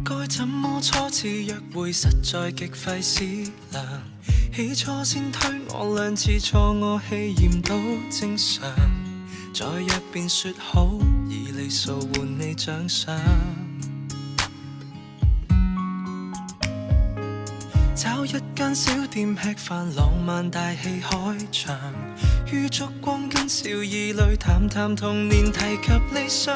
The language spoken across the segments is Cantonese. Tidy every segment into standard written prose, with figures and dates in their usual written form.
該怎麼初次約會實在極費思量，起初先推我兩次錯，我氣焰都正常，再約便說好以里數換你獎賞，找一間小店吃飯，浪漫大戲開場，於燭光跟笑意裏談談童年，提及理想，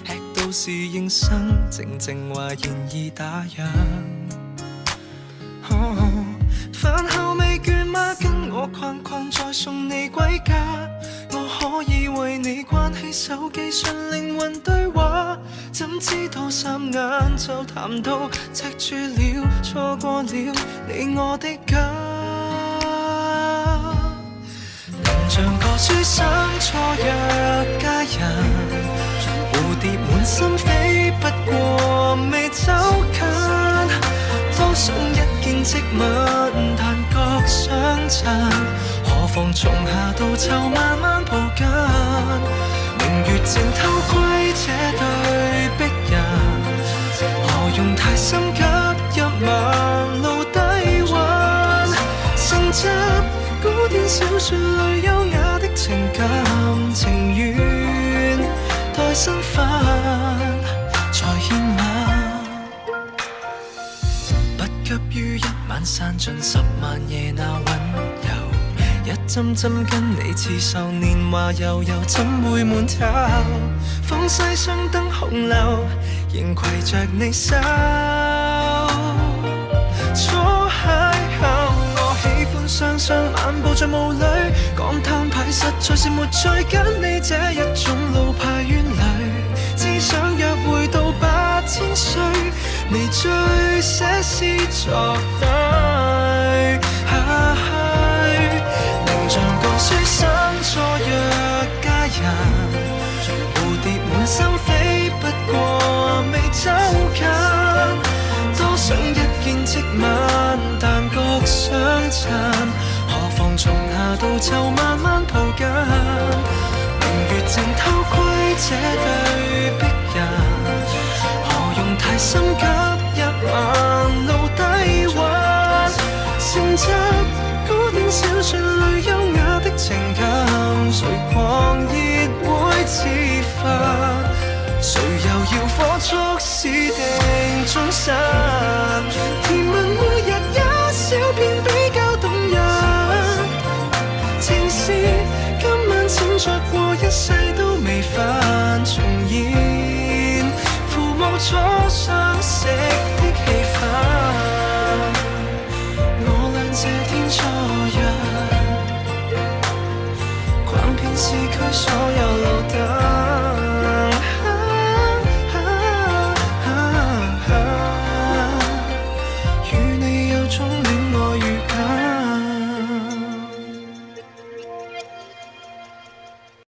吃到侍應生靜靜話現已打烊。飯後未倦嗎？跟我逛逛再送你歸家，我可以為你關起手機純靈魂對話，怎知道霎眼就談到赤柱了，錯過了你我的家。能像個書生錯約佳人，蝴蝶滿心飛，不過未走近，多想一見即吻，但覺相襯，何妨從夏到秋慢慢抱緊，明月正偷窺這對璧人，何用太心急入盲路低溫，承襲古典小說裏優雅的情感，情願待身份才獻吻，不急於一晚散盡10萬夜那溫柔，一針針跟你刺繡年華悠悠，怎會悶透？放西雙燈紅樓，仍攜着你手。初邂逅，我喜歡雙雙漫步在霧裏，講攤牌實在是沒趣，跟你這一種老派冤侶，只想約會到8000歲，未醉寫詩作對。能像個書生錯約佳人，蝴蝶滿心飛，不過未走近，多想一見即吻，但覺相襯，何妨從夏到秋慢慢抱緊，明月正偷窺這對璧人，何用太心急入盲路低溫，承襲古典小說裏優雅的情感，誰狂熱會自焚，誰又要火速私定終身，甜蜜每日一小片比較動人，情是今晚閃着過一世都未犯重現，父母初相識的氣氛，我倆這天初約，逛遍市區所有路燈。